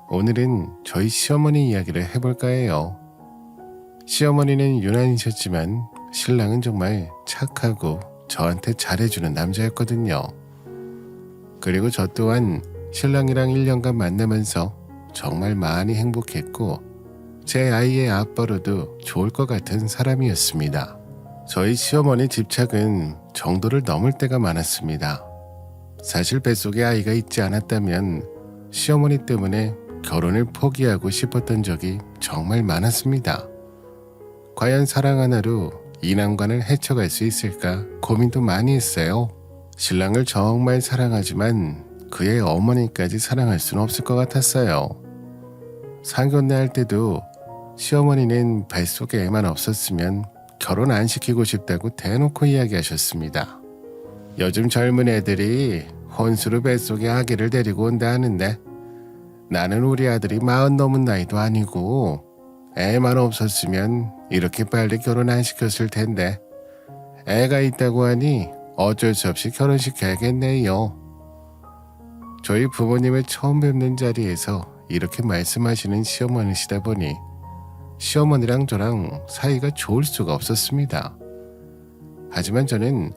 오늘은 저희 시어머니 이야기를 해볼까 해요. 시어머니는 유난이셨지만 신랑은 정말 착하고 저한테 잘해주는 남자였거든요. 그리고 저 또한 신랑이랑 1년간 만나면서 정말 많이 행복했고 제 아이의 아빠로도 좋을 것 같은 사람이었습니다. 저희 시어머니 집착은 정도를 넘을 때가 많았습니다. 사실 뱃속에 아이가 있지 않았다면 시어머니 때문에 결혼을 포기하고 싶었던 적이 정말 많았습니다. 과연 사랑 하나로 이 난관을 헤쳐갈 수 있을까 고민도 많이 했어요. 신랑을 정말 사랑하지만 그의 어머니까지 사랑할 수는 없을 것 같았어요. 상견례 할 때도 시어머니는 뱃속에 애만 없었으면 결혼 안 시키고 싶다고 대놓고 이야기하셨습니다. 요즘 젊은 애들이 혼수로 뱃속에 아기를 데리고 온다 하는데 나는 우리 아들이 40 넘은 나이도 아니고 애만 없었으면 이렇게 빨리 결혼 안 시켰을 텐데 애가 있다고 하니 어쩔 수 없이 결혼시켜야겠네요. 저희 부모님을 처음 뵙는 자리에서 이렇게 말씀하시는 시어머니시다 보니 시어머니랑 저랑 사이가 좋을 수가 없었습니다. 하지만 저는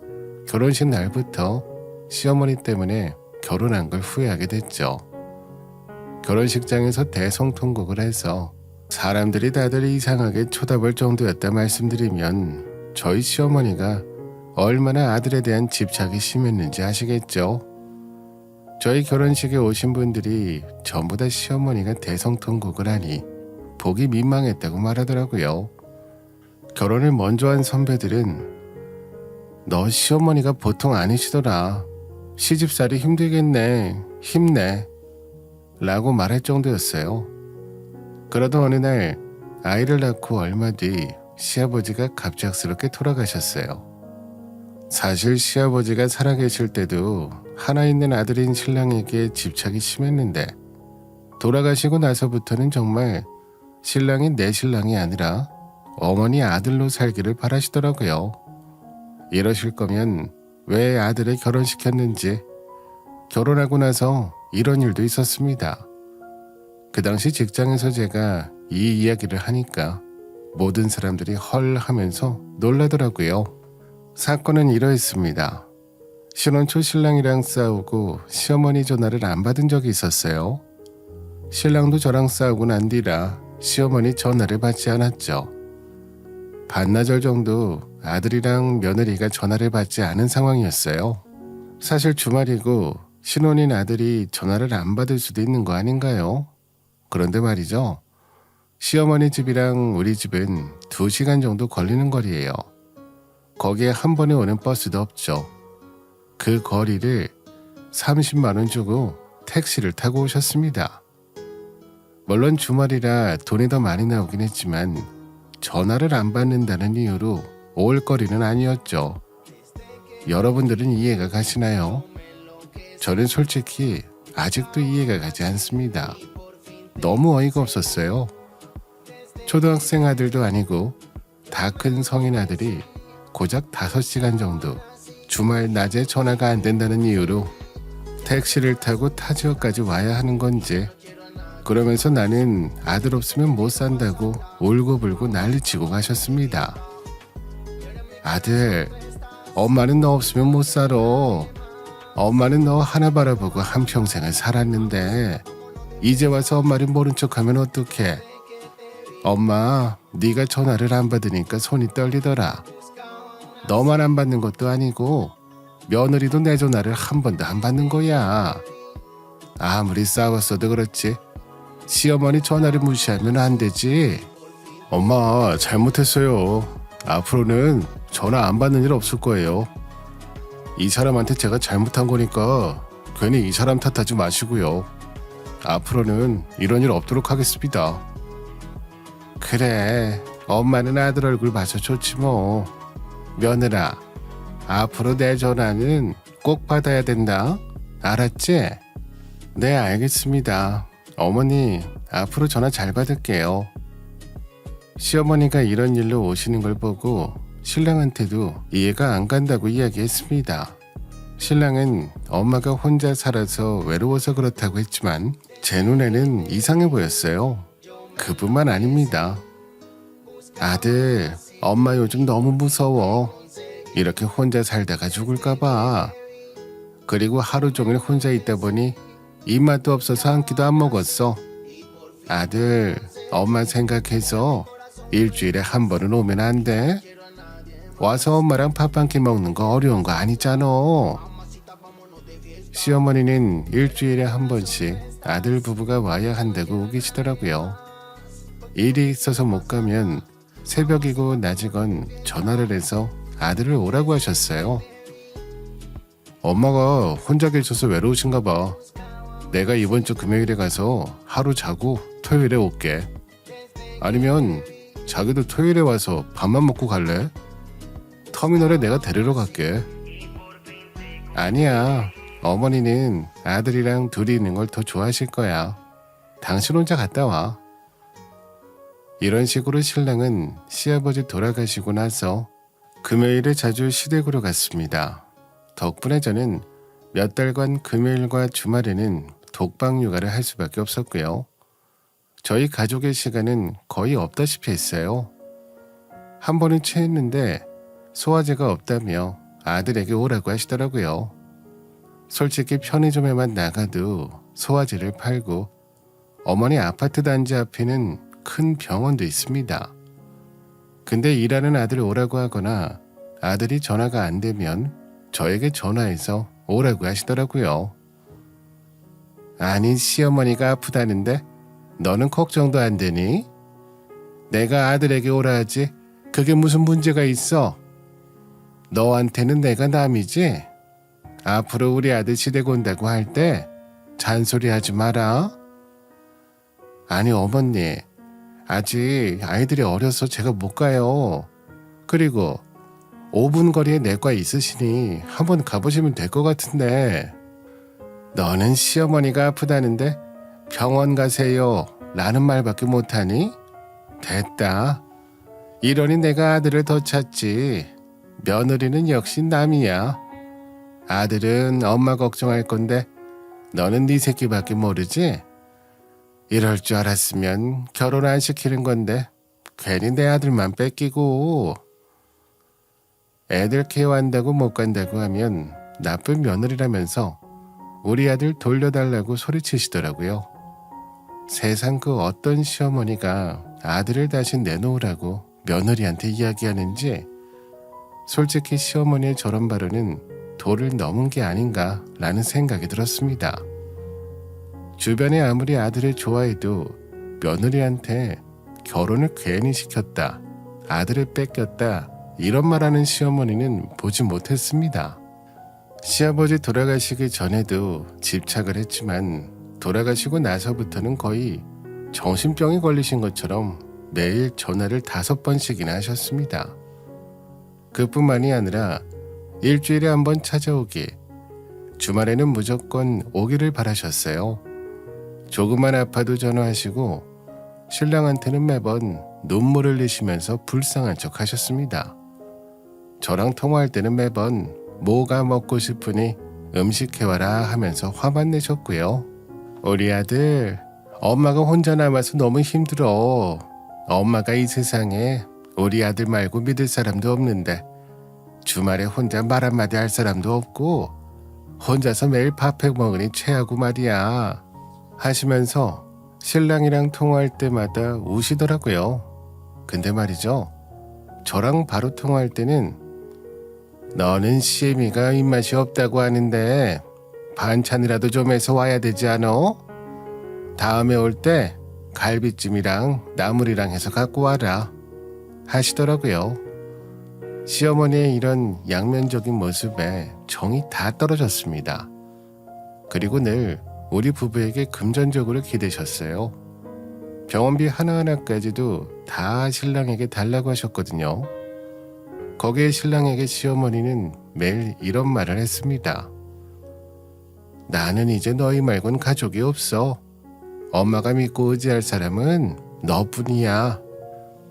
결혼식 날부터 시어머니 때문에 결혼한 걸 후회하게 됐죠. 결혼식장에서 대성통곡을 해서 사람들이 다들 이상하게 쳐다볼 정도였다 말씀드리면 저희 시어머니가 얼마나 아들에 대한 집착이 심했는지 아시겠죠? 저희 결혼식에 오신 분들이 전부 다 시어머니가 대성통곡을 하니 보기 민망했다고 말하더라고요. 결혼을 먼저 한 선배들은 너 시어머니가 보통 아니시더라. 시집살이 힘들겠네. 힘내. 라고 말할 정도였어요. 그러던 어느 날 아이를 낳고 얼마 뒤 시아버지가 갑작스럽게 돌아가셨어요. 사실 시아버지가 살아계실 때도 하나 있는 아들인 신랑에게 집착이 심했는데 돌아가시고 나서부터는 정말 신랑이 내 신랑이 아니라 어머니 아들로 살기를 바라시더라고요. 이러실 거면 왜 아들을 결혼시켰는지. 결혼하고 나서 이런 일도 있었습니다. 그 당시 직장에서 제가 이 이야기를 하니까 모든 사람들이 헐 하면서 놀라더라고요. 사건은 이러했습니다. 신혼 초 신랑이랑 싸우고 시어머니 전화를 안 받은 적이 있었어요. 신랑도 저랑 싸우고 난 뒤라 시어머니 전화를 받지 않았죠. 반나절 정도 아들이랑 며느리가 전화를 받지 않은 상황이었어요. 사실 주말이고 신혼인 아들이 전화를 안 받을 수도 있는 거 아닌가요? 그런데 말이죠. 시어머니 집이랑 우리 집은 2시간 정도 걸리는 거리예요. 거기에 한 번에 오는 버스도 없죠. 그 거리를 30만 원 주고 택시를 타고 오셨습니다. 물론 주말이라 돈이 더 많이 나오긴 했지만 전화를 안 받는다는 이유로 올 거리는 아니었죠. 여러분들은 이해가 가시나요? 저는 솔직히 아직도 이해가 가지 않습니다. 너무 어이가 없었어요. 초등학생 아들도 아니고 다 큰 성인 아들이 고작 5시간 정도 주말 낮에 전화가 안 된다는 이유로 택시를 타고 타 지역까지 와야 하는 건지, 그러면서 나는 아들 없으면 못 산다고 울고불고 난리치고 가셨습니다. 아들, 엄마는 너 없으면 못 살아. 엄마는 너 하나 바라보고 한평생을 살았는데 이제 와서 엄마를 모른 척하면 어떡해. 엄마, 네가 전화를 안 받으니까 손이 떨리더라. 너만 안 받는 것도 아니고 며느리도 내 전화를 한 번도 안 받는 거야. 아무리 싸웠어도 그렇지 시어머니 전화를 무시하면 안 되지. 엄마, 잘못했어요. 앞으로는 전화 안 받는 일 없을 거예요. 이 사람한테 제가 잘못한 거니까 괜히 이 사람 탓하지 마시고요. 앞으로는 이런 일 없도록 하겠습니다. 그래, 엄마는 아들 얼굴 봐서 좋지 뭐. 며느라, 앞으로 내 전화는 꼭 받아야 된다. 알았지? 네, 알겠습니다. 어머니, 앞으로 전화 잘 받을게요. 시어머니가 이런 일로 오시는 걸 보고 신랑한테도 이해가 안 간다고 이야기했습니다. 신랑은 엄마가 혼자 살아서 외로워서 그렇다고 했지만 제 눈에는 이상해 보였어요. 그뿐만 아닙니다. 아들, 엄마 요즘 너무 무서워. 이렇게 혼자 살다가 죽을까봐. 그리고 하루 종일 혼자 있다 보니 입맛도 없어서 한 끼도 안 먹었어. 아들, 엄마 생각해서 일주일에 한 번은 오면 안 돼? 와서 엄마랑 밥 한 끼 먹는 거 어려운 거 아니잖아. 시어머니는 일주일에 한 번씩 아들 부부가 와야 한다고 우기시더라고요. 일이 있어서 못 가면 새벽이고 낮이건 전화를 해서 아들을 오라고 하셨어요. 엄마가 혼자 계셔서 외로우신가 봐. 내가 이번 주 금요일에 가서 하루 자고 토요일에 올게. 아니면 자기도 토요일에 와서 밥만 먹고 갈래? 터미널에 내가 데리러 갈게. 아니야. 어머니는 아들이랑 둘이 있는 걸 더 좋아하실 거야. 당신 혼자 갔다 와. 이런 식으로 신랑은 시아버지 돌아가시고 나서 금요일에 자주 시댁으로 갔습니다. 덕분에 저는 몇 달간 금요일과 주말에는 독방 육아를 할 수밖에 없었고요. 저희 가족의 시간은 거의 없다시피 했어요. 한 번은 체했는데 소화제가 없다며 아들에게 오라고 하시더라고요. 솔직히 편의점에만 나가도 소화제를 팔고 어머니 아파트 단지 앞에는 큰 병원도 있습니다. 근데 일하는 아들 오라고 하거나 아들이 전화가 안 되면 저에게 전화해서 오라고 하시더라고요. 아니, 시어머니가 아프다는데 너는 걱정도 안 되니? 내가 아들에게 오라 하지 그게 무슨 문제가 있어? 너한테는 내가 남이지? 앞으로 우리 아들 시댁 온다고 할 때 잔소리하지 마라. 아니 어머니, 아직 아이들이 어려서 제가 못 가요. 그리고 5분 거리에 내과 있으시니 한번 가보시면 될 것 같은데. 너는 시어머니가 아프다는데 병원 가세요 라는 말밖에 못하니? 됐다. 이러니 내가 아들을 더 찾지. 며느리는 역시 남이야. 아들은 엄마 걱정할 건데 너는 네 새끼밖에 모르지? 이럴 줄 알았으면 결혼 안 시키는 건데 괜히 내 아들만 뺏기고. 애들 케어한다고 못 간다고 하면 나쁜 며느리라면서 우리 아들 돌려달라고 소리치시더라고요. 세상 그 어떤 시어머니가 아들을 다시 내놓으라고 며느리한테 이야기하는지. 솔직히 시어머니의 저런 발언은 도를 넘은 게 아닌가 라는 생각이 들었습니다. 주변에 아무리 아들을 좋아해도 며느리한테 결혼을 괜히 시켰다, 아들을 뺏겼다 이런 말하는 시어머니는 보지 못했습니다. 시아버지 돌아가시기 전에도 집착을 했지만 돌아가시고 나서부터는 거의 정신병이 걸리신 것처럼 매일 전화를 5번씩이나 하셨습니다. 그뿐만이 아니라 일주일에 한 번 찾아오기, 주말에는 무조건 오기를 바라셨어요. 조금만 아파도 전화하시고 신랑한테는 매번 눈물 흘리시면서 불쌍한 척 하셨습니다. 저랑 통화할 때는 매번 뭐가 먹고 싶으니 음식 해와라 하면서 화만 내셨고요. 우리 아들, 엄마가 혼자 남아서 너무 힘들어. 엄마가 이 세상에 우리 아들 말고 믿을 사람도 없는데 주말에 혼자 말 한마디 할 사람도 없고 혼자서 매일 밥해 먹으니 체하고 말이야 하시면서 신랑이랑 통화할 때마다 우시더라고요. 근데 말이죠, 저랑 바로 통화할 때는 너는 시애미가 입맛이 없다고 하는데 반찬이라도 좀 해서 와야 되지 않어? 다음에 올 때 갈비찜이랑 나물이랑 해서 갖고 와라 하시더라고요. 시어머니의 이런 양면적인 모습에 정이 다 떨어졌습니다. 그리고 늘 우리 부부에게 금전적으로 기대셨어요. 병원비 하나하나까지도 다 신랑에게 달라고 하셨거든요. 거기에 신랑에게 시어머니는 매일 이런 말을 했습니다. 나는 이제 너희 말곤 가족이 없어. 엄마가 믿고 의지할 사람은 너뿐이야.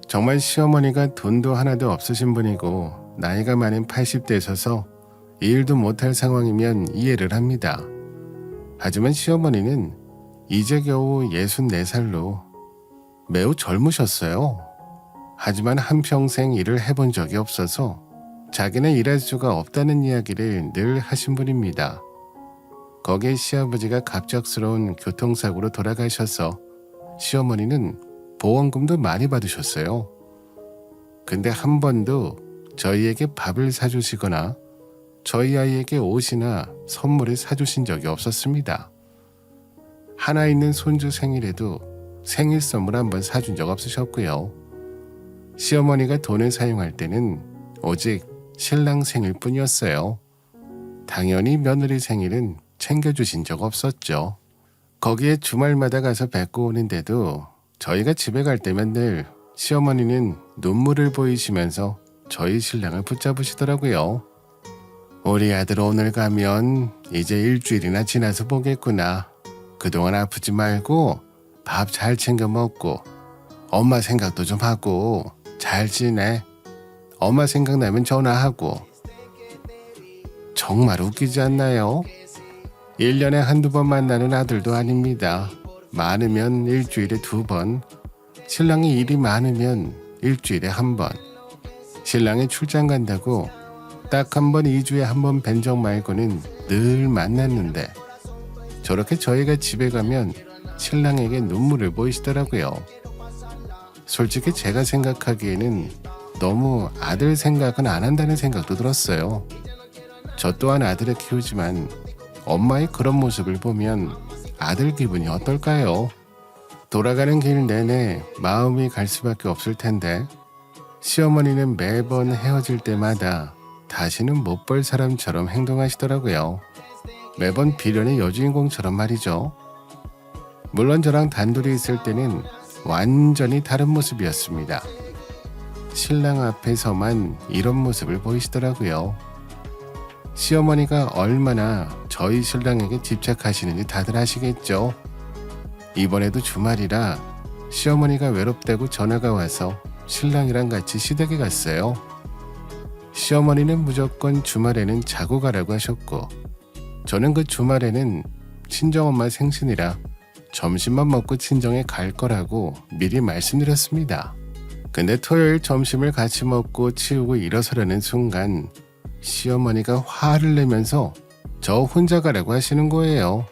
정말 시어머니가 돈도 하나도 없으신 분이고 나이가 많은 80대셔서 일도 못할 상황이면 이해를 합니다. 하지만 시어머니는 이제 겨우 64살로 매우 젊으셨어요. 하지만 한평생 일을 해본 적이 없어서 자기는 일할 수가 없다는 이야기를 늘 하신 분입니다. 거기에 시아버지가 갑작스러운 교통사고로 돌아가셔서 시어머니는 보험금도 많이 받으셨어요. 근데 한 번도 저희에게 밥을 사주시거나 저희 아이에게 옷이나 선물을 사주신 적이 없었습니다. 하나 있는 손주 생일에도 생일 선물 한번 사준 적 없으셨고요. 시어머니가 돈을 사용할 때는 오직 신랑 생일 뿐이었어요. 당연히 며느리 생일은 챙겨주신 적 없었죠. 거기에 주말마다 가서 뵙고 오는데도 저희가 집에 갈 때면 늘 시어머니는 눈물을 보이시면서 저희 신랑을 붙잡으시더라고요. 우리 아들 오늘 가면 이제 일주일이나 지나서 보겠구나. 그동안 아프지 말고 밥 잘 챙겨 먹고 엄마 생각도 좀 하고 잘 지내. 엄마 생각나면 전화하고. 정말 웃기지 않나요? 1년에 한두 번 만나는 아들도 아닙니다. 많으면 일주일에 2번, 신랑이 일이 많으면 일주일에 1번. 신랑이 출장 간다고 딱 한 번 2주에 한 번 뵌 적 말고는 늘 만났는데 저렇게 저희가 집에 가면 신랑에게 눈물을 보이시더라고요. 솔직히 제가 생각하기에는 너무 아들 생각은 안 한다는 생각도 들었어요. 저 또한 아들을 키우지만 엄마의 그런 모습을 보면 아들 기분이 어떨까요? 돌아가는 길 내내 마음이 갈 수밖에 없을 텐데 시어머니는 매번 헤어질 때마다 다시는 못 볼 사람처럼 행동하시더라고요. 매번 비련의 여주인공처럼 말이죠. 물론 저랑 단둘이 있을 때는 완전히 다른 모습이었습니다. 신랑 앞에서만 이런 모습을 보이시더라고요. 시어머니가 얼마나 저희 신랑에게 집착하시는지 다들 아시겠죠? 이번에도 주말이라 시어머니가 외롭다고 전화가 와서 신랑이랑 같이 시댁에 갔어요. 시어머니는 무조건 주말에는 자고 가라고 하셨고 저는 그 주말에는 친정엄마 생신이라 점심만 먹고 친정에 갈 거라고 미리 말씀드렸습니다. 근데 토요일 점심을 같이 먹고 치우고 일어서려는 순간 시어머니가 화를 내면서 저 혼자 가라고 하시는 거예요.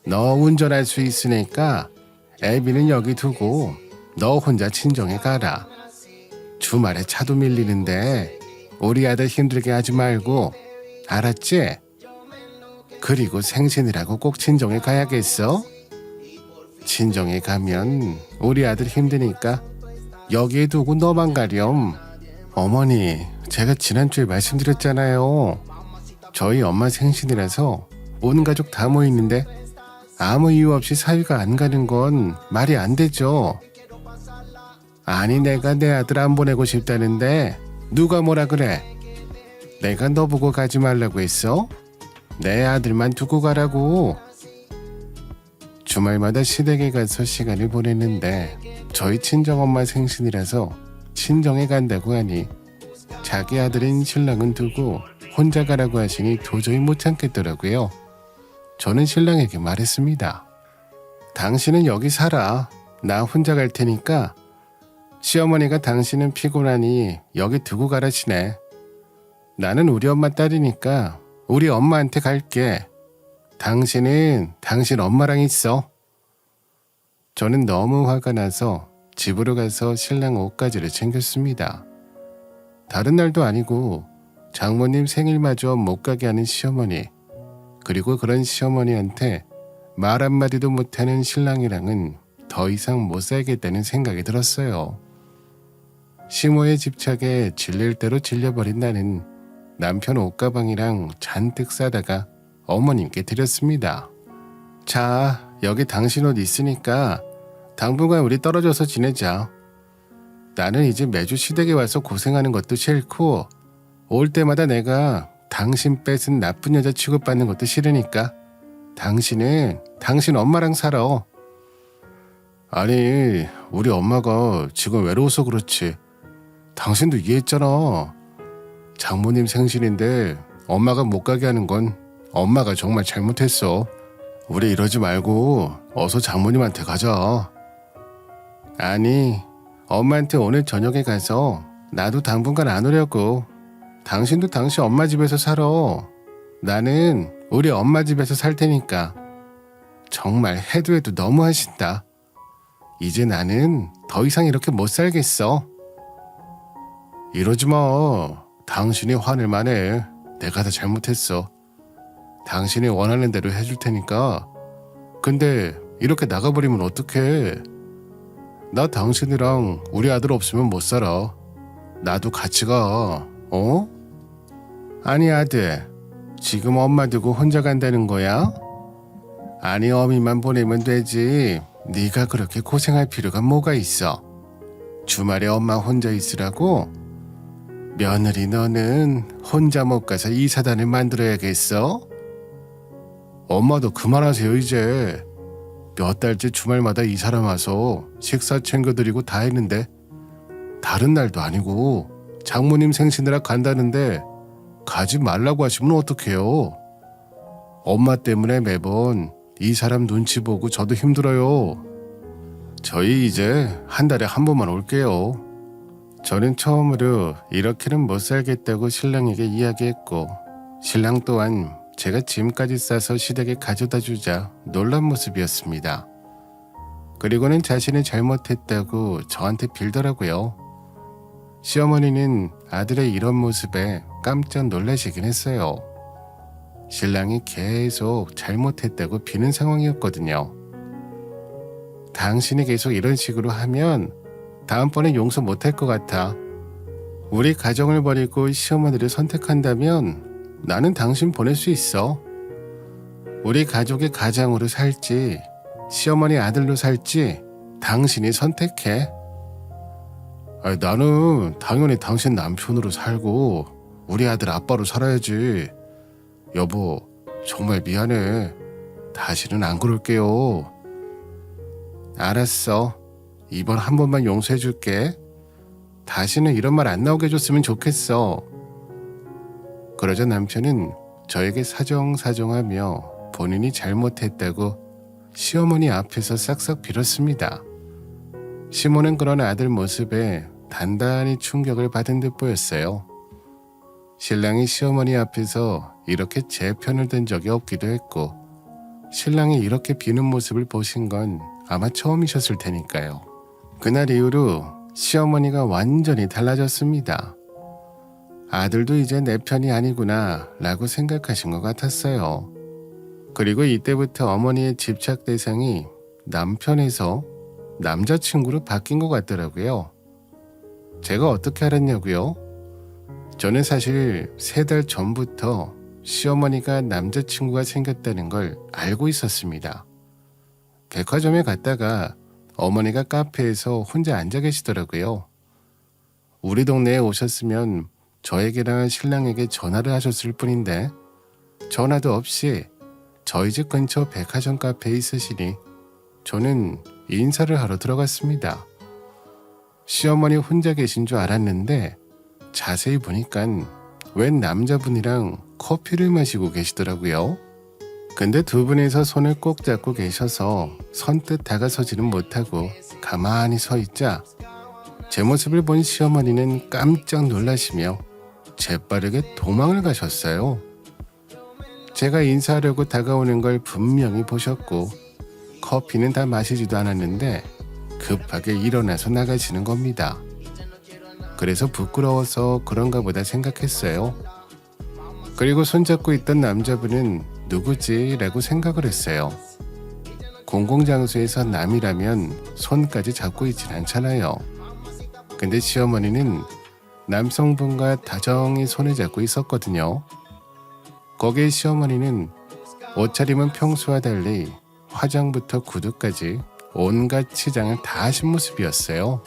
너 운전할 수 있으니까 애비는 여기 두고 너 혼자 친정에 가라. 주말에 차도 밀리는데 우리 아들 힘들게 하지 말고 알았지? 그리고 생신이라고 꼭 친정에 가야겠어? 친정에 가면 우리 아들 힘드니까 여기에 두고 너만 가렴. 어머니, 제가 지난주에 말씀드렸잖아요. 저희 엄마 생신이라서 온 가족 다 모이는데 아무 이유 없이 사위가 안 가는 건 말이 안 되죠. 아니 내가 내 아들 안 보내고 싶다는데 누가 뭐라 그래? 내가 너 보고 가지 말라고 했어? 내 아들만 두고 가라고. 주말마다 시댁에 가서 시간을 보냈는데 저희 친정엄마 생신이라서 친정에 간다고 하니 자기 아들인 신랑은 두고 혼자 가라고 하시니 도저히 못 참겠더라고요. 저는 신랑에게 말했습니다. 당신은 여기 살아. 나 혼자 갈 테니까 시어머니가 당신은 피곤하니 여기 두고 가라시네. 나는 우리 엄마 딸이니까 우리 엄마한테 갈게. 당신은 당신 엄마랑 있어. 저는 너무 화가 나서 집으로 가서 신랑 옷가지를 챙겼습니다. 다른 날도 아니고 장모님 생일마저 못 가게 하는 시어머니, 그리고 그런 시어머니한테 말 한마디도 못하는 신랑이랑은 더 이상 못 살겠다는 생각이 들었어요. 시모의 집착에 질릴 대로 질려버린 나는 남편 옷가방이랑 잔뜩 싸다가 어머님께 드렸습니다. 자, 여기 당신 옷 있으니까 당분간 우리 떨어져서 지내자. 나는 이제 매주 시댁에 와서 고생하는 것도 싫고 올 때마다 내가 당신 뺏은 나쁜 여자 취급받는 것도 싫으니까 당신은 당신 엄마랑 살아. 아니, 우리 엄마가 지금 외로워서 그렇지. 당신도 이해했잖아. 장모님 생신인데 엄마가 못 가게 하는 건 엄마가 정말 잘못했어. 우리 이러지 말고 어서 장모님한테 가자. 아니, 엄마한테 오늘 저녁에 가서 나도 당분간 안 오려고. 당신도 당신 엄마 집에서 살아. 나는 우리 엄마 집에서 살 테니까. 정말 해도 너무 하신다. 이제 나는 더 이상 이렇게 못 살겠어. 이러지 마. 당신이 화낼 만해. 내가 다 잘못했어. 당신이 원하는 대로 해줄 테니까. 근데 이렇게 나가버리면 어떡해. 나 당신이랑 우리 아들 없으면 못 살아. 나도 같이 가. 어? 아니 아들, 지금 엄마 두고 혼자 간다는 거야? 아니 어미만 보내면 되지. 네가 그렇게 고생할 필요가 뭐가 있어. 주말에 엄마 혼자 있으라고? 며느리 너는 혼자 못 가서 이사단을 만들어야겠어? 엄마도 그만하세요 이제. 몇 달째 주말마다 이 사람 와서 식사 챙겨드리고 다 했는데 다른 날도 아니고 장모님 생신이라 간다는데 가지 말라고 하시면 어떡해요. 엄마 때문에 매번 이 사람 눈치 보고 저도 힘들어요. 저희 이제 한 달에 한 번만 올게요. 저는 처음으로 이렇게는 못 살겠다고 신랑에게 이야기했고 신랑 또한 제가 짐까지 싸서 시댁에 가져다 주자 놀란 모습이었습니다. 그리고는 자신이 잘못했다고 저한테 빌더라고요. 시어머니는 아들의 이런 모습에 깜짝 놀라시긴 했어요. 신랑이 계속 잘못했다고 비는 상황이었거든요. 당신이 계속 이런 식으로 하면 다음번엔 용서 못할 것 같아. 우리 가정을 버리고 시어머니를 선택한다면 나는 당신 보낼 수 있어. 우리 가족의 가장으로 살지 시어머니 아들로 살지 당신이 선택해. 아니, 나는 당연히 당신 남편으로 살고 우리 아들 아빠로 살아야지. 여보, 정말 미안해. 다시는 안 그럴게요. 알았어. 이번 한 번만 용서해줄게. 다시는 이런 말 안 나오게 해줬으면 좋겠어. 그러자 남편은 저에게 사정사정하며 본인이 잘못했다고 시어머니 앞에서 싹싹 빌었습니다. 시모는 그런 아들 모습에 단단히 충격을 받은 듯 보였어요. 신랑이 시어머니 앞에서 이렇게 제 편을 든 적이 없기도 했고 신랑이 이렇게 비는 모습을 보신 건 아마 처음이셨을 테니까요. 그날 이후로 시어머니가 완전히 달라졌습니다. 아들도 이제 내 편이 아니구나 라고 생각하신 것 같았어요. 그리고 이때부터 어머니의 집착 대상이 남편에서 남자친구로 바뀐 것 같더라고요. 제가 어떻게 알았냐고요? 저는 사실 3달 전부터 시어머니가 남자친구가 생겼다는 걸 알고 있었습니다. 백화점에 갔다가 어머니가 카페에서 혼자 앉아 계시더라고요. 우리 동네에 오셨으면 저에게랑 신랑에게 전화를 하셨을 뿐인데 전화도 없이 저희 집 근처 백화점 카페에 있으시니 저는 인사를 하러 들어갔습니다. 시어머니 혼자 계신 줄 알았는데 자세히 보니까 웬 남자분이랑 커피를 마시고 계시더라고요. 근데 두 분이서 손을 꼭 잡고 계셔서 선뜻 다가서지는 못하고 가만히 서 있자 제 모습을 본 시어머니는 깜짝 놀라시며 재빠르게 도망을 가셨어요. 제가 인사하려고 다가오는 걸 분명히 보셨고 커피는 다 마시지도 않았는데 급하게 일어나서 나가시는 겁니다. 그래서 부끄러워서 그런가 보다 생각했어요. 그리고 손잡고 있던 남자분은 누구지? 라고 생각을 했어요. 공공장소에서 남이라면 손까지 잡고 있진 않잖아요. 근데 시어머니는 남성분과 다정히 손을 잡고 있었거든요. 거기에 시어머니는 옷차림은 평소와 달리 화장부터 구두까지 온갖 치장을 다 하신 모습이었어요.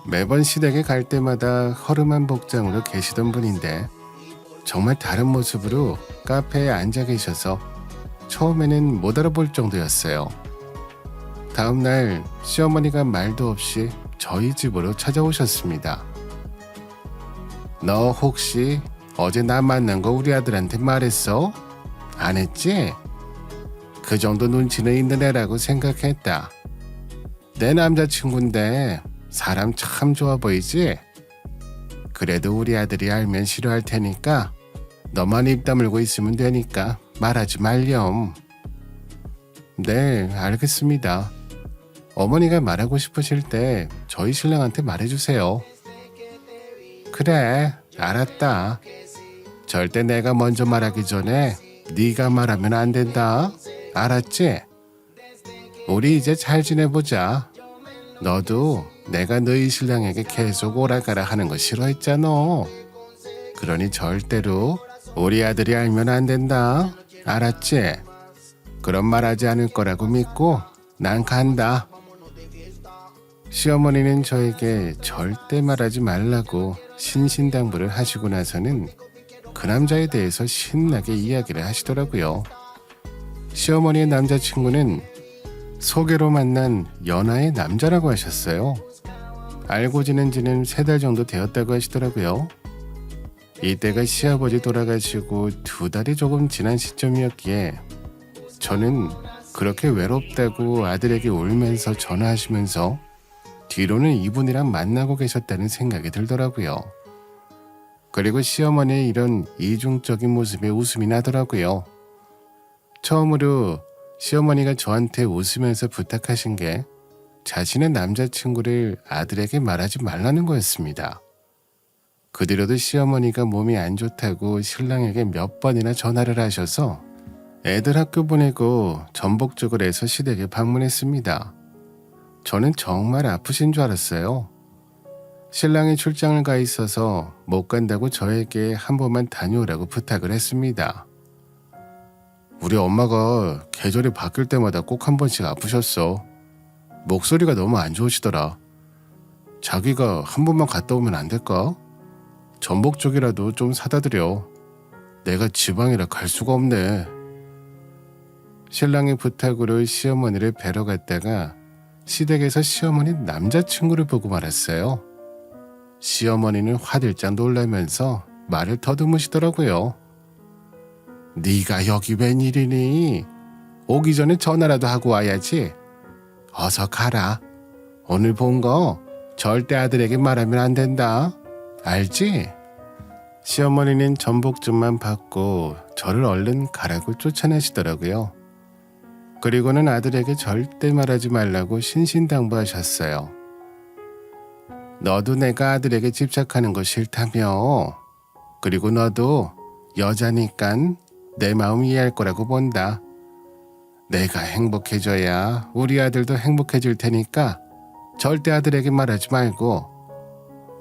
매번 시댁에 갈 때마다 허름한 복장으로 계시던 분인데 정말 다른 모습으로 카페에 앉아 계셔서 처음에는 못 알아볼 정도였어요. 다음날 시어머니가 말도 없이 저희 집으로 찾아오셨습니다. 너 혹시 어제 나 만난 거 우리 아들한테 말했어? 안 했지? 그 정도 눈치는 있는 애라고 생각했다. 내 남자친구인데 사람 참 좋아 보이지? 그래도 우리 아들이 알면 싫어할 테니까 너만 입 다물고 있으면 되니까 말하지 말렴. 네, 알겠습니다. 어머니가 말하고 싶으실 때 저희 신랑한테 말해주세요. 그래, 알았다. 절대 내가 먼저 말하기 전에 네가 말하면 안 된다. 알았지? 우리 이제 잘 지내보자. 너도 내가 너희 신랑에게 계속 오라가라 하는 거 싫어했잖아. 그러니 절대로 우리 아들이 알면 안 된다. 알았지? 그런 말 하지 않을 거라고 믿고 난 간다. 시어머니는 저에게 절대 말하지 말라고 신신당부를 하시고 나서는 그 남자에 대해서 신나게 이야기를 하시더라고요. 시어머니의 남자친구는 소개로 만난 연하의 남자라고 하셨어요. 알고 지낸 지는 3달 정도 되었다고 하시더라고요. 이때가 시아버지 돌아가시고 2달이 조금 지난 시점이었기에 저는 그렇게 외롭다고 아들에게 울면서 전화하시면서 뒤로는 이분이랑 만나고 계셨다는 생각이 들더라고요. 그리고 시어머니의 이런 이중적인 모습에 웃음이 나더라고요. 처음으로 시어머니가 저한테 웃으면서 부탁하신 게 자신의 남자친구를 아들에게 말하지 말라는 거였습니다. 그 뒤로도 시어머니가 몸이 안 좋다고 신랑에게 몇 번이나 전화를 하셔서 애들 학교 보내고 전복 쪽을 해서 시댁에 방문했습니다. 저는 정말 아프신 줄 알았어요. 신랑이 출장을 가 있어서 못 간다고 저에게 한 번만 다녀오라고 부탁을 했습니다. 우리 엄마가 계절이 바뀔 때마다 꼭 한 번씩 아프셨어. 목소리가 너무 안 좋으시더라. 자기가 한 번만 갔다 오면 안 될까? 전복 쪽이라도 좀 사다 드려. 내가 지방이라 갈 수가 없네. 신랑의 부탁으로 시어머니를 뵈러 갔다가 시댁에서 시어머니 남자친구를 보고 말았어요. 시어머니는 화들짝 놀라면서 말을 더듬으시더라고요. 네가 여기 웬일이니? 오기 전에 전화라도 하고 와야지. 어서 가라. 오늘 본 거 절대 아들에게 말하면 안 된다. 알지? 시어머니는 전복죽만 받고 저를 얼른 가라고 쫓아내시더라고요. 그리고는 아들에게 절대 말하지 말라고 신신당부하셨어요. 너도 내가 아들에게 집착하는 거 싫다며. 그리고 너도 여자니깐 내 마음 이해할 거라고 본다. 내가 행복해져야 우리 아들도 행복해질 테니까 절대 아들에게 말하지 말고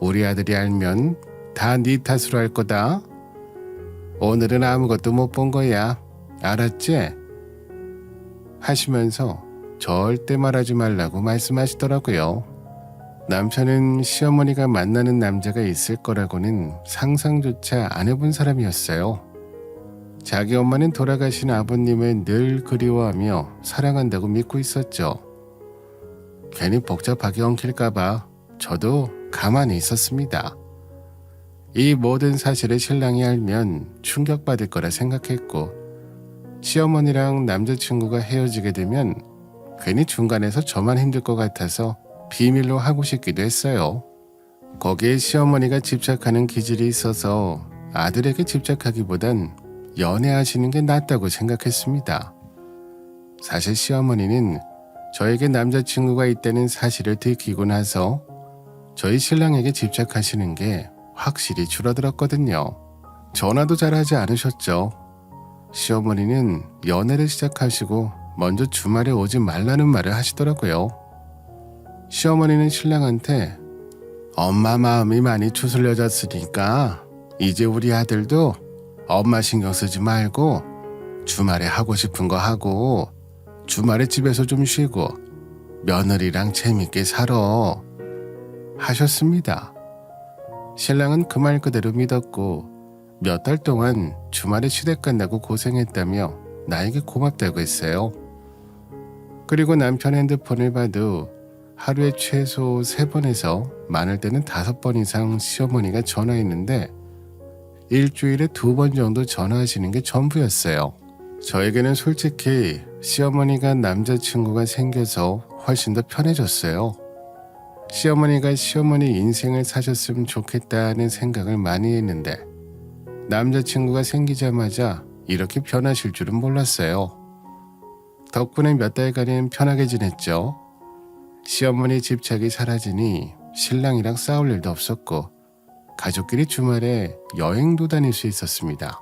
우리 아들이 알면 다 네 탓으로 할 거다. 오늘은 아무것도 못 본 거야. 알았지? 하시면서 절대 말하지 말라고 말씀하시더라고요. 남편은 시어머니가 만나는 남자가 있을 거라고는 상상조차 안 해본 사람이었어요. 자기 엄마는 돌아가신 아버님을 늘 그리워하며 사랑한다고 믿고 있었죠. 괜히 복잡하게 엉킬까봐 저도 가만히 있었습니다. 이 모든 사실을 신랑이 알면 충격받을 거라 생각했고 시어머니랑 남자친구가 헤어지게 되면 괜히 중간에서 저만 힘들 것 같아서 비밀로 하고 싶기도 했어요. 거기에 시어머니가 집착하는 기질이 있어서 아들에게 집착하기보단 연애하시는 게 낫다고 생각했습니다. 사실 시어머니는 저에게 남자친구가 있다는 사실을 들키고 나서 저희 신랑에게 집착하시는 게 확실히 줄어들었거든요. 전화도 잘하지 않으셨죠. 시어머니는 연애를 시작하시고 먼저 주말에 오지 말라는 말을 하시더라고요. 시어머니는 신랑한테 엄마 마음이 많이 추슬려졌으니까 이제 우리 아들도 엄마 신경 쓰지 말고 주말에 하고 싶은 거 하고 주말에 집에서 좀 쉬고 며느리랑 재밌게 살아 하셨습니다. 신랑은 그 말 그대로 믿었고 몇 달 동안 주말에 시댁 간다고 고생했다며 나에게 고맙다고 했어요. 그리고 남편 핸드폰을 봐도 하루에 최소 3번에서 많을 때는 5번 이상 시어머니가 전화했는데 일주일에 2번 정도 전화하시는 게 전부였어요. 저에게는 솔직히 시어머니가 남자친구가 생겨서 훨씬 더 편해졌어요. 시어머니가 시어머니 인생을 사셨으면 좋겠다는 생각을 많이 했는데 남자친구가 생기자마자 이렇게 변하실 줄은 몰랐어요. 덕분에 몇 달간은 편하게 지냈죠. 시어머니 집착이 사라지니 신랑이랑 싸울 일도 없었고 가족끼리 주말에 여행도 다닐 수 있었습니다.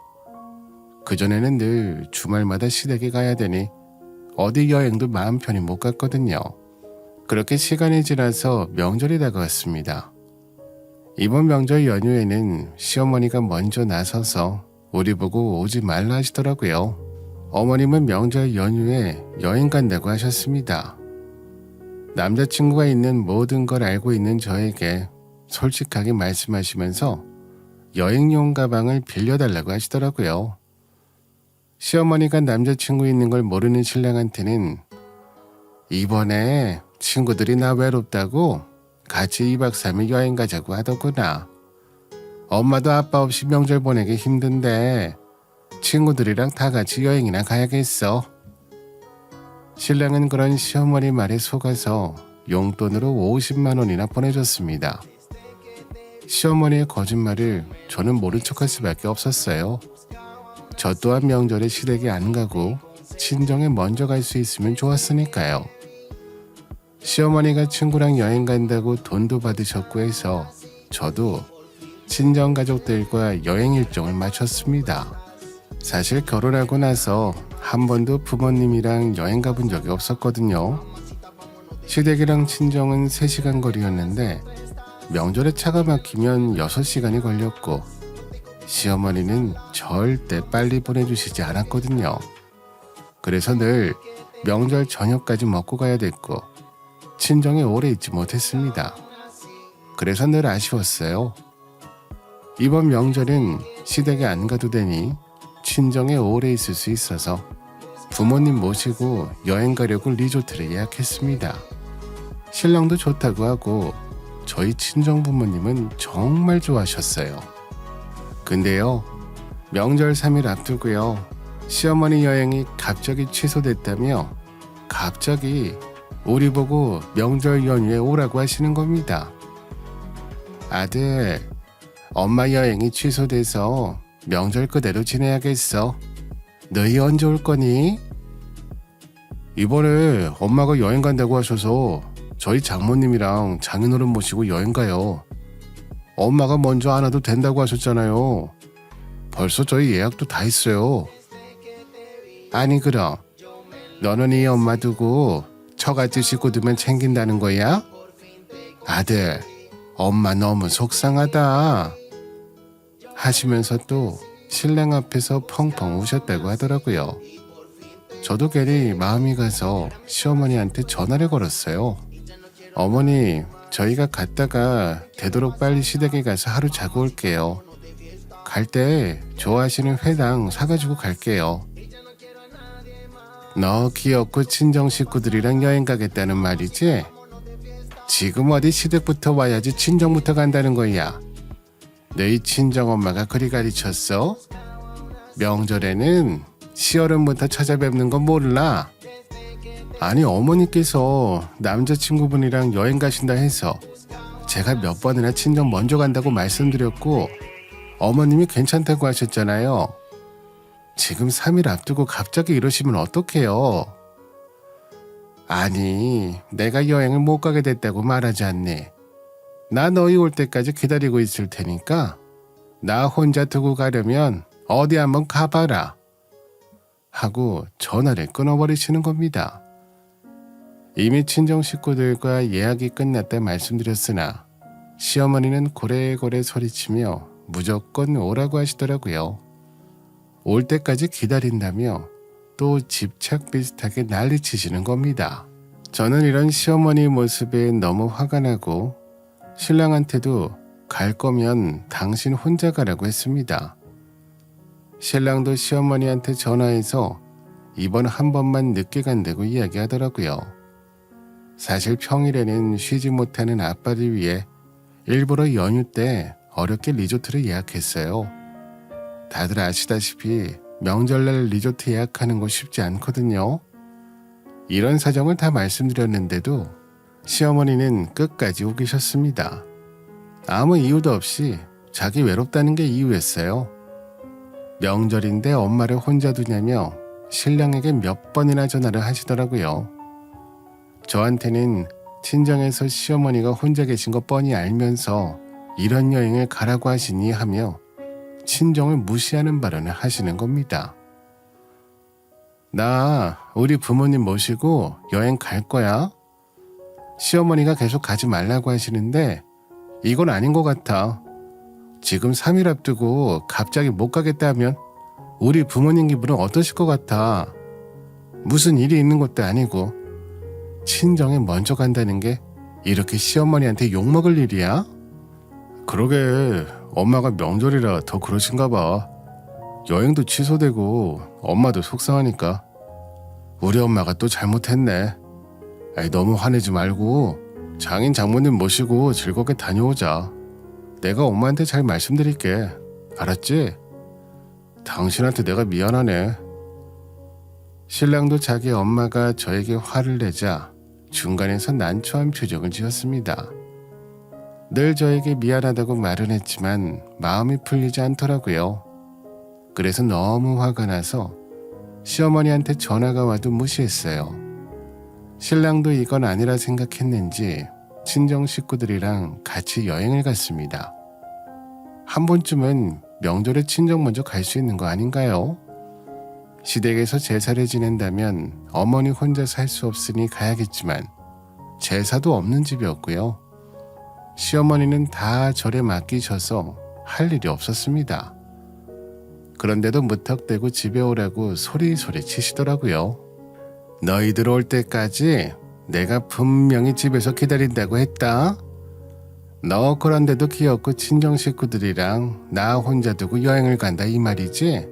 그전에는 늘 주말마다 시댁에 가야 되니 어디 여행도 마음 편히 못 갔거든요. 그렇게 시간이 지나서 명절이 다가왔습니다. 이번 명절 연휴에는 시어머니가 먼저 나서서 우리 보고 오지 말라 하시더라고요. 어머님은 명절 연휴에 여행 간다고 하셨습니다. 남자친구가 있는 모든 걸 알고 있는 저에게 솔직하게 말씀하시면서 여행용 가방을 빌려달라고 하시더라고요. 시어머니가 남자친구 있는 걸 모르는 신랑한테는 이번에 친구들이 나 외롭다고 같이 2박 3일 여행 가자고 하더구나. 엄마도 아빠 없이 명절 보내기 힘든데 친구들이랑 다 같이 여행이나 가야겠어. 신랑은 그런 시어머니 말에 속아서 용돈으로 50만 원이나 보내줬습니다. 시어머니의 거짓말을 저는 모른 척할 수밖에 없었어요. 저 또한 명절에 시댁에 안 가고 친정에 먼저 갈 수 있으면 좋았으니까요. 시어머니가 친구랑 여행 간다고 돈도 받으셨고 해서 저도 친정 가족들과 여행 일정을 맞췄습니다. 사실 결혼하고 나서 한 번도 부모님이랑 여행 가본 적이 없었거든요. 시댁이랑 친정은 3시간 거리였는데 명절에 차가 막히면 6시간이 걸렸고 시어머니는 절대 빨리 보내주시지 않았거든요. 그래서 늘 명절 저녁까지 먹고 가야 됐고 친정에 오래 있지 못했습니다. 그래서 늘 아쉬웠어요. 이번 명절은 시댁에 안 가도 되니 친정에 오래 있을 수 있어서 부모님 모시고 여행 가려고 리조트를 예약했습니다. 신랑도 좋다고 하고 저희 친정 부모님은 정말 좋아하셨어요. 근데요, 명절 3일 앞두고요, 시어머니 여행이 갑자기 취소됐다며 갑자기 우리 보고 명절 연휴에 오라고 하시는 겁니다. 아들, 엄마 여행이 취소돼서 명절 그대로 지내야겠어. 너희 언제 올 거니? 이번에 엄마가 여행 간다고 하셔서 저희 장모님이랑 장인어른 모시고 여행 가요. 엄마가 먼저 안 와도 된다고 하셨잖아요. 벌써 저희 예약도 다 했어요. 아니 그럼 너는 이 엄마 두고 처갓집 식구들만 챙긴다는 거야? 아들, 엄마 너무 속상하다. 하시면서 또 신랑 앞에서 펑펑 우셨다고 하더라고요. 저도 괜히 마음이 가서 시어머니한테 전화를 걸었어요. 어머니, 저희가 갔다가 되도록 빨리 시댁에 가서 하루 자고 올게요. 갈 때 좋아하시는 회당 사가지고 갈게요. 너 귀엽고 친정 식구들이랑 여행 가겠다는 말이지? 지금 어디 시댁부터 와야지 친정부터 간다는 거야. 너희 친정엄마가 그리 가르쳤어? 명절에는 시어른부터 찾아뵙는 건 몰라? 아니 어머니께서 남자친구분이랑 여행 가신다 해서 제가 몇 번이나 친정 먼저 간다고 말씀드렸고 어머님이 괜찮다고 하셨잖아요. 지금 3일 앞두고 갑자기 이러시면 어떡해요? 아니 내가 여행을 못 가게 됐다고 말하지 않니? 나 너희 올 때까지 기다리고 있을 테니까 나 혼자 두고 가려면 어디 한번 가봐라 하고 전화를 끊어버리시는 겁니다. 이미 친정 식구들과 예약이 끝났다 말씀드렸으나 시어머니는 고래고래 소리치며 무조건 오라고 하시더라고요. 올 때까지 기다린다며 또 집착 비슷하게 난리치시는 겁니다. 저는 이런 시어머니 모습에 너무 화가 나고 신랑한테도 갈 거면 당신 혼자 가라고 했습니다. 신랑도 시어머니한테 전화해서 이번 한 번만 늦게 간다고 이야기하더라고요. 사실 평일에는 쉬지 못하는 아빠를 위해 일부러 연휴 때 어렵게 리조트를 예약했어요. 다들 아시다시피 명절날 리조트 예약하는 거 쉽지 않거든요. 이런 사정을 다 말씀드렸는데도 시어머니는 끝까지 우기셨습니다. 아무 이유도 없이 자기 외롭다는 게 이유였어요. 명절인데 엄마를 혼자 두냐며 신랑에게 몇 번이나 전화를 하시더라고요. 저한테는 친정에서 시어머니가 혼자 계신 거 뻔히 알면서 이런 여행을 가라고 하시니 하며 친정을 무시하는 발언을 하시는 겁니다. 나 우리 부모님 모시고 여행 갈 거야. 시어머니가 계속 가지 말라고 하시는데 이건 아닌 것 같아. 지금 3일 앞두고 갑자기 못 가겠다 하면 우리 부모님 기분은 어떠실 것 같아. 무슨 일이 있는 것도 아니고 친정에 먼저 간다는 게 이렇게 시어머니한테 욕먹을 일이야? 그러게 엄마가 명절이라 더 그러신가 봐. 여행도 취소되고 엄마도 속상하니까. 우리 엄마가 또 잘못했네. 너무 화내지 말고 장인 장모님 모시고 즐겁게 다녀오자. 내가 엄마한테 잘 말씀드릴게. 알았지? 당신한테 내가 미안하네. 신랑도 자기 엄마가 저에게 화를 내자 중간에서 난처한 표정을 지었습니다. 늘 저에게 미안하다고 말은 했지만 마음이 풀리지 않더라고요. 그래서 너무 화가 나서 시어머니한테 전화가 와도 무시했어요. 신랑도 이건 아니라 생각했는지 친정 식구들이랑 같이 여행을 갔습니다. 한 번쯤은 명절에 친정 먼저 갈 수 있는 거 아닌가요? 시댁에서 제사를 지낸다면 어머니 혼자 살 수 없으니 가야겠지만 제사도 없는 집이었고요. 시어머니는 다 절에 맡기셔서 할 일이 없었습니다. 그런데도 무턱대고 집에 오라고 소리소리 치시더라고요. 너희들 올 때까지 내가 분명히 집에서 기다린다고 했다. 너 그런데도 귀엽고 친정 식구들이랑 나 혼자 두고 여행을 간다 이 말이지?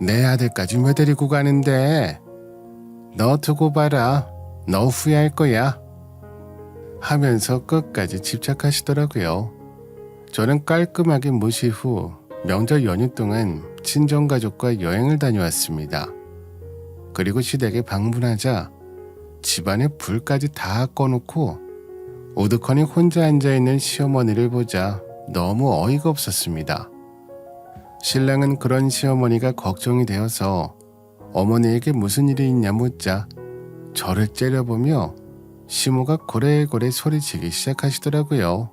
내 아들까지 왜 데리고 가는데? 너 두고 봐라. 너 후회할 거야. 하면서 끝까지 집착하시더라고요. 저는 깔끔하게 무시 후 명절 연휴 동안 친정가족과 여행을 다녀왔습니다. 그리고 시댁에 방문하자 집안에 불까지 다 꺼놓고 오두커니 혼자 앉아있는 시어머니를 보자 너무 어이가 없었습니다. 신랑은 그런 시어머니가 걱정이 되어서 어머니에게 무슨 일이 있냐 묻자 저를 째려보며 시모가 고래고래 소리치기 시작하시더라고요.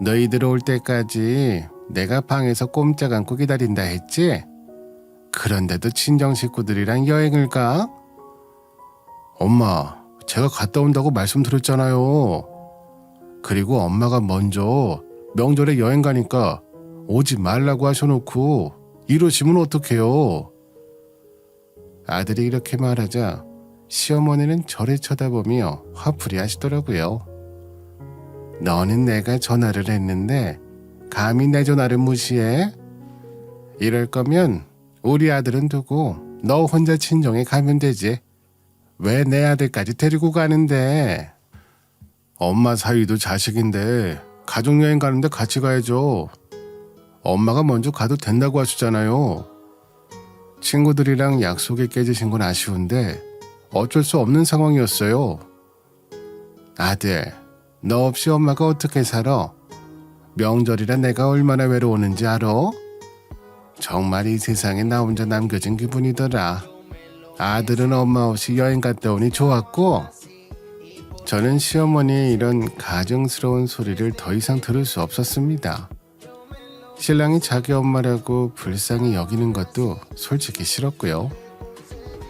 너희들 올 때까지 내가 방에서 꼼짝 않고 기다린다 했지? 그런데도 친정 식구들이랑 여행을 가? 엄마, 제가 갔다 온다고 말씀드렸잖아요. 그리고 엄마가 먼저 명절에 여행 가니까 오지 말라고 하셔놓고 이러시면 어떡해요? 아들이 이렇게 말하자 시어머니는 저를 쳐다보며 화풀이 하시더라고요. 너는 내가 전화를 했는데 감히 내 전화를 무시해? 이럴 거면 우리 아들은 두고 너 혼자 친정에 가면 되지. 왜 내 아들까지 데리고 가는데? 엄마 사위도 자식인데 가족여행 가는데 같이 가야죠. 엄마가 먼저 가도 된다고 하시잖아요. 친구들이랑 약속이 깨지신 건 아쉬운데 어쩔 수 없는 상황이었어요. 아들, 너 없이 엄마가 어떻게 살아? 명절이라 내가 얼마나 외로웠는지 알아? 정말 이 세상에 나 혼자 남겨진 기분이더라. 아들은 엄마 없이 여행 갔다 오니 좋았고. 저는 시어머니의 이런 가증스러운 소리를 더 이상 들을 수 없었습니다. 신랑이 자기 엄마라고 불쌍히 여기는 것도 솔직히 싫었고요.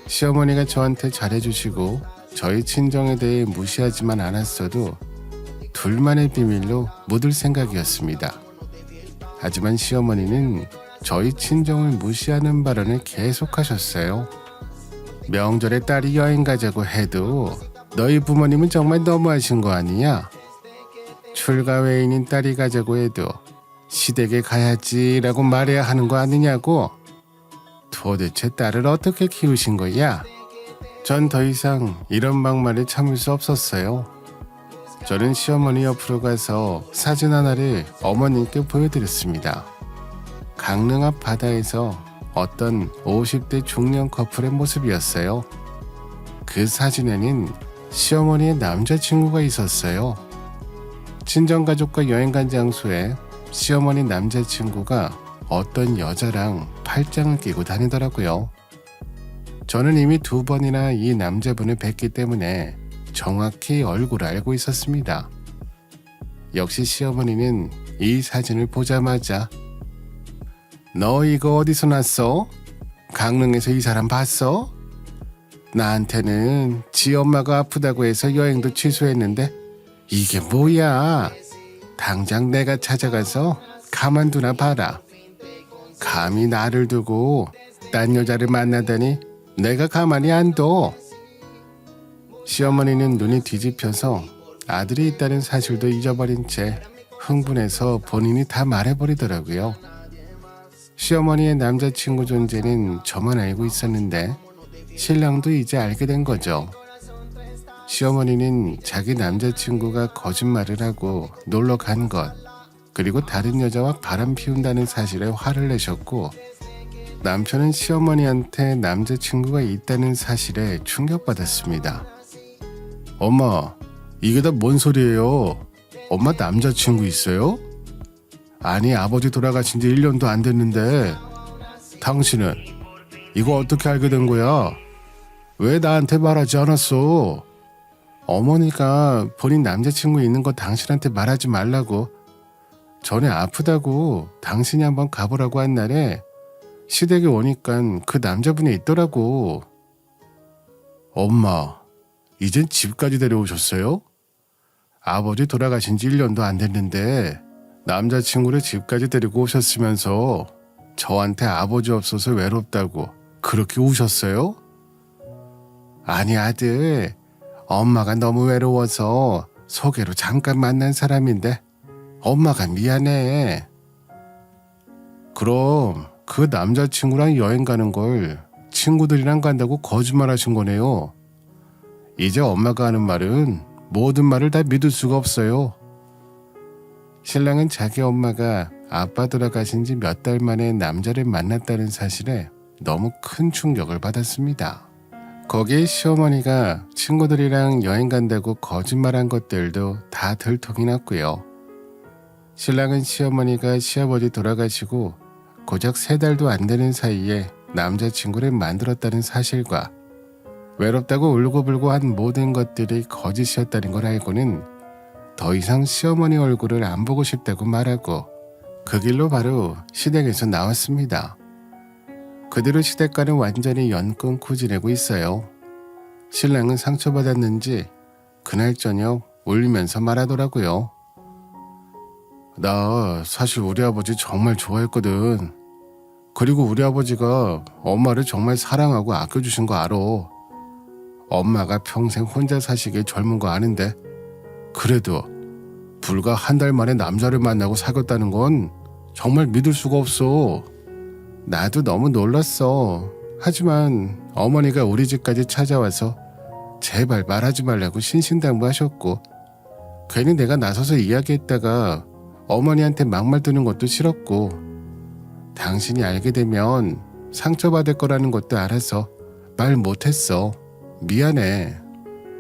시어머니가 저한테 잘해주시고 저희 친정에 대해 무시하지만 않았어도 둘만의 비밀로 묻을 생각이었습니다. 하지만 시어머니는 저희 친정을 무시하는 발언을 계속하셨어요. 명절에 딸이 여행 가자고 해도 너희 부모님은 정말 너무하신 거 아니야? 출가 외인인 딸이 가자고 해도 시댁에 가야지라고 말해야 하는 거 아니냐고? 도대체 딸을 어떻게 키우신 거야? 전 더 이상 이런 막말을 참을 수 없었어요. 저는 시어머니 옆으로 가서 사진 하나를 어머님께 보여드렸습니다. 강릉 앞 바다에서 어떤 50대 중년 커플의 모습이었어요. 그 사진에는 시어머니의 남자친구가 있었어요. 친정가족과 여행 간 장소에 시어머니 남자친구가 어떤 여자랑 팔짱을 끼고 다니더라고요. 저는 이미 2번이나 이 남자분을 뵀기 때문에 정확히 얼굴을 알고 있었습니다. 역시 시어머니는 이 사진을 보자마자 너 이거 어디서 났어? 강릉에서 이 사람 봤어? 나한테는 지 엄마가 아프다고 해서 여행도 취소했는데 이게 뭐야? 당장 내가 찾아가서 가만두나 봐라. 감히 나를 두고 딴 여자를 만나다니 내가 가만히 안 둬. 시어머니는 눈이 뒤집혀서 아들이 있다는 사실도 잊어버린 채 흥분해서 본인이 다 말해버리더라고요. 시어머니의 남자친구 존재는 저만 알고 있었는데 신랑도 이제 알게 된 거죠. 시어머니는 자기 남자친구가 거짓말을 하고 놀러 간 것, 그리고 다른 여자와 바람 피운다는 사실에 화를 내셨고, 남편은 시어머니한테 남자친구가 있다는 사실에 충격받았습니다. 엄마, 이게 다 뭔 소리예요? 엄마 남자친구 있어요? 아니, 아버지 돌아가신 지 1년도 안 됐는데 당신은 이거 어떻게 알게 된 거야? 왜 나한테 말하지 않았어? 어머니가 본인 남자친구 있는 거 당신한테 말하지 말라고, 전에 아프다고 당신이 한번 가보라고 한 날에 시댁에 오니까 그 남자분이 있더라고. 엄마, 이젠 집까지 데려오셨어요? 아버지 돌아가신 지 1년도 안 됐는데 남자친구를 집까지 데리고 오셨으면서 저한테 아버지 없어서 외롭다고 그렇게 우셨어요? 아니 아들, 엄마가 너무 외로워서 소개로 잠깐 만난 사람인데 엄마가 미안해. 그럼 그 남자친구랑 여행 가는 걸 친구들이랑 간다고 거짓말 하신 거네요. 이제 엄마가 하는 말은 모든 말을 다 믿을 수가 없어요. 신랑은 자기 엄마가 아빠 돌아가신 지 몇 달 만에 남자를 만났다는 사실에 너무 큰 충격을 받았습니다. 거기에 시어머니가 친구들이랑 여행 간다고 거짓말한 것들도 다 들통이 났고요. 신랑은 시어머니가 시아버지 돌아가시고 고작 3달도 안 되는 사이에 남자친구를 만들었다는 사실과 외롭다고 울고불고 한 모든 것들이 거짓이었다는 걸 알고는 더 이상 시어머니 얼굴을 안 보고 싶다고 말하고 그 길로 바로 시댁에서 나왔습니다. 그대로 시댁과는 완전히 연 끊고 지내고 있어요. 신랑은 상처받았는지 그날 저녁 울면서 말하더라고요. 나 사실 우리 아버지 정말 좋아했거든. 그리고 우리 아버지가 엄마를 정말 사랑하고 아껴주신 거 알아. 엄마가 평생 혼자 사시길 젊은 거 아는데 그래도 불과 한 달 만에 남자를 만나고 사귀었다는 건 정말 믿을 수가 없어. 나도 너무 놀랐어. 하지만 어머니가 우리 집까지 찾아와서 제발 말하지 말라고 신신당부하셨고, 괜히 내가 나서서 이야기했다가 어머니한테 막말 드는 것도 싫었고, 당신이 알게 되면 상처받을 거라는 것도 알아서 말 못했어. 미안해.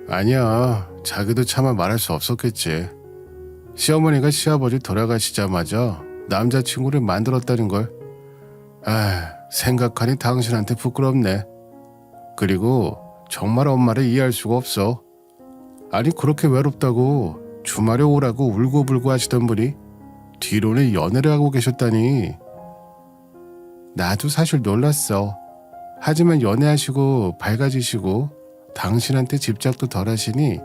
아니야, 자기도 차마 말할 수 없었겠지. 시어머니가 시아버지 돌아가시자마자 남자친구를 만들었다는 걸 생각하니 당신한테 부끄럽네. 그리고 정말 엄마를 이해할 수가 없어. 아니 그렇게 외롭다고 주말에 오라고 울고불고 하시던 분이 뒤로는 연애를 하고 계셨다니. 나도 사실 놀랐어. 하지만 연애하시고 밝아지시고 당신한테 집착도 덜 하시니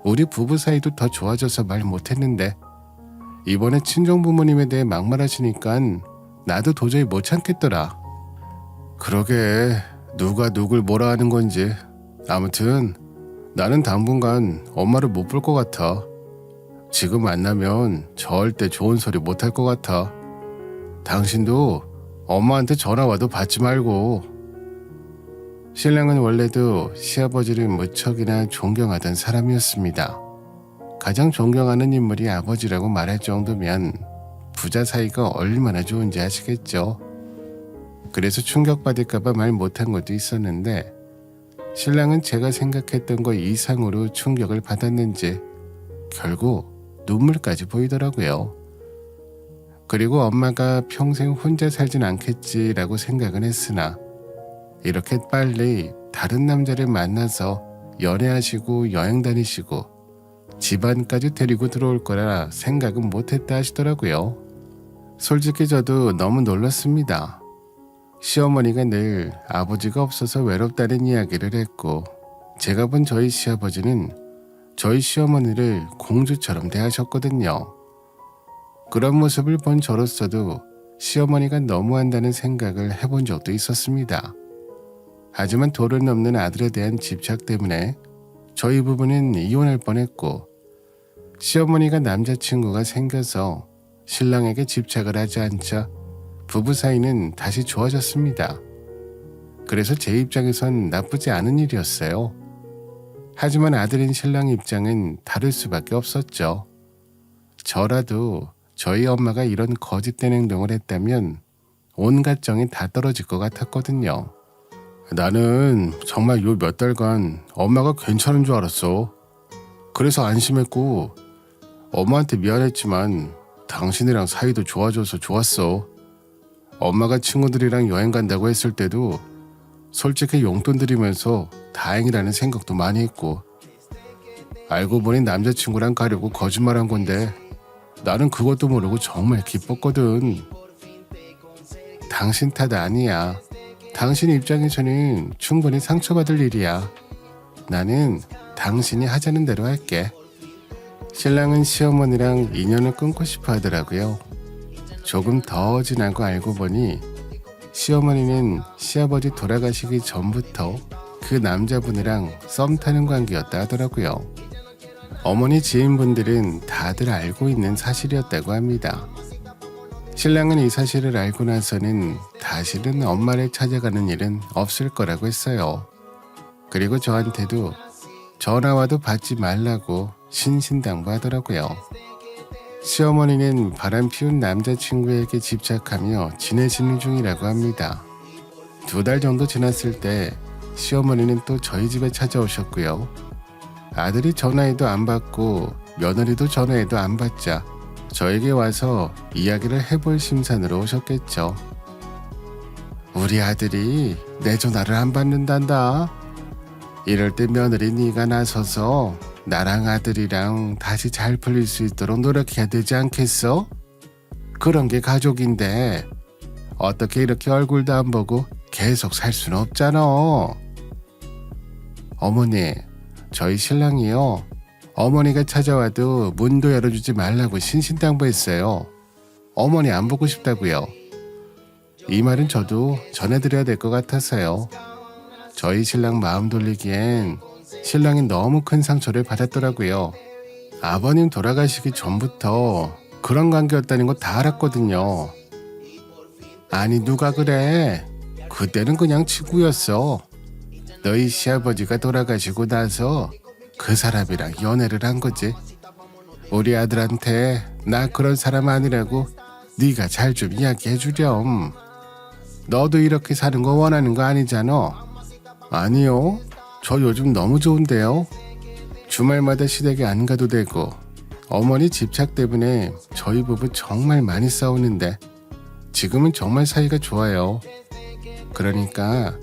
우리 부부 사이도 더 좋아져서 말 못했는데 이번에 친정부모님에 대해 막말하시니깐 나도 도저히 못 참겠더라. 그러게 누가 누굴 뭐라 하는 건지. 아무튼 나는 당분간 엄마를 못 볼 것 같아. 지금 만나면 절대 좋은 소리 못 할 것 같아. 당신도 엄마한테 전화 와도 받지 말고. 신랑은 원래도 시아버지를 무척이나 존경하던 사람이었습니다. 가장 존경하는 인물이 아버지라고 말할 정도면 부자 사이가 얼마나 좋은지 아시겠죠? 그래서 충격받을까봐 말 못한 것도 있었는데 신랑은 제가 생각했던 것 이상으로 충격을 받았는지 결국 눈물까지 보이더라고요. 그리고 엄마가 평생 혼자 살진 않겠지라고 생각은 했으나 이렇게 빨리 다른 남자를 만나서 연애하시고 여행 다니시고 집안까지 데리고 들어올 거라 생각은 못했다 하시더라고요. 솔직히 저도 너무 놀랐습니다. 시어머니가 늘 아버지가 없어서 외롭다는 이야기를 했고 제가 본 저희 시아버지는 저희 시어머니를 공주처럼 대하셨거든요. 그런 모습을 본 저로서도 시어머니가 너무한다는 생각을 해본 적도 있었습니다. 하지만 도를 넘는 아들에 대한 집착 때문에 저희 부부는 이혼할 뻔했고 시어머니가 남자친구가 생겨서 신랑에게 집착을 하지 않자 부부 사이는 다시 좋아졌습니다. 그래서 제 입장에선 나쁘지 않은 일이었어요. 하지만 아들인 신랑 입장은 다를 수밖에 없었죠. 저라도 저희 엄마가 이런 거짓된 행동을 했다면 온갖 정이 다 떨어질 것 같았거든요. 나는 정말 요 몇 달간 엄마가 괜찮은 줄 알았어. 그래서 안심했고 엄마한테 미안했지만 당신이랑 사이도 좋아져서 좋았어. 엄마가 친구들이랑 여행 간다고 했을 때도 솔직히 용돈 드리면서 다행이라는 생각도 많이 했고 알고 보니 남자친구랑 가려고 거짓말한 건데 나는 그것도 모르고 정말 기뻤거든. 당신 탓 아니야. 당신 입장에서는 충분히 상처받을 일이야. 나는 당신이 하자는 대로 할게. 신랑은 시어머니랑 인연을 끊고 싶어 하더라고요. 조금 더 지나고 알고 보니 시어머니는 시아버지 돌아가시기 전부터 그 남자분이랑 썸 타는 관계였다 하더라고요. 어머니 지인분들은 다들 알고 있는 사실이었다고 합니다. 신랑은 이 사실을 알고 나서는 다시는 엄마를 찾아가는 일은 없을 거라고 했어요. 그리고 저한테도 전화와도 받지 말라고 신신당부하더라고요. 시어머니는 바람 피운 남자친구에게 집착하며 지내시는 중이라고 합니다. 2달 정도 지났을 때 시어머니는 또 저희 집에 찾아오셨고요. 아들이 전화해도 안 받고 며느리도 전화해도 안 받자 저에게 와서 이야기를 해볼 심산으로 오셨겠죠. 우리 아들이 내 전화를 안 받는단다. 이럴 때 며느리 네가 나서서 나랑 아들이랑 다시 잘 풀릴 수 있도록 노력해야 되지 않겠어? 그런 게 가족인데 어떻게 이렇게 얼굴도 안 보고 계속 살 수는 없잖아. 어머니, 저희 신랑이요. 어머니가 찾아와도 문도 열어주지 말라고 신신당부했어요. 어머니 안 보고 싶다고요. 이 말은 저도 전해드려야 될 것 같아서요. 저희 신랑 마음 돌리기엔 신랑이 너무 큰 상처를 받았더라고요. 아버님 돌아가시기 전부터 그런 관계였다는 거 다 알았거든요. 아니 누가 그래. 그때는 그냥 친구였어. 너희 시아버지가 돌아가시고 나서 그 사람이랑 연애를 한 거지. 우리 아들한테 나 그런 사람 아니라고 네가 잘 좀 이야기해 주렴. 너도 이렇게 사는 거 원하는 거 아니잖아. 아니요. 저 요즘 너무 좋은데요. 주말마다 시댁에 안 가도 되고 어머니 집착 때문에 저희 부부 정말 많이 싸우는데 지금은 정말 사이가 좋아요. 그러니까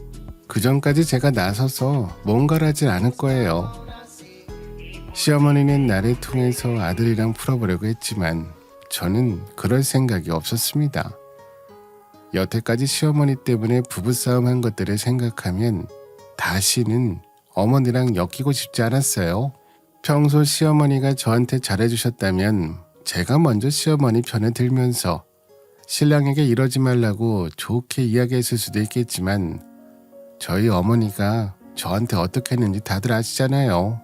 그전까지 제가 나서서 뭔가를 하진 않을 거예요. 시어머니는 나를 통해서 아들이랑 풀어보려고 했지만 저는 그럴 생각이 없었습니다. 여태까지 시어머니 때문에 부부싸움 한 것들을 생각하면 다시는 어머니랑 엮이고 싶지 않았어요. 평소 시어머니가 저한테 잘해주셨다면 제가 먼저 시어머니 편에 들면서 신랑에게 이러지 말라고 좋게 이야기했을 수도 있겠지만 저희 어머니가 저한테 어떻게 했는지 다들 아시잖아요.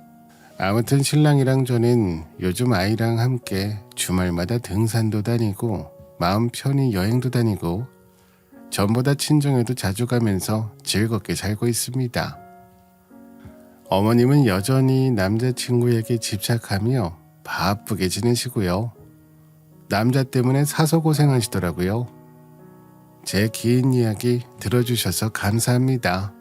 아무튼 신랑이랑 저는 요즘 아이랑 함께 주말마다 등산도 다니고 마음 편히 여행도 다니고 전보다 친정에도 자주 가면서 즐겁게 살고 있습니다. 어머님은 여전히 남자친구에게 집착하며 바쁘게 지내시고요. 남자 때문에 사서 고생하시더라고요. 제 긴 이야기 들어주셔서 감사합니다.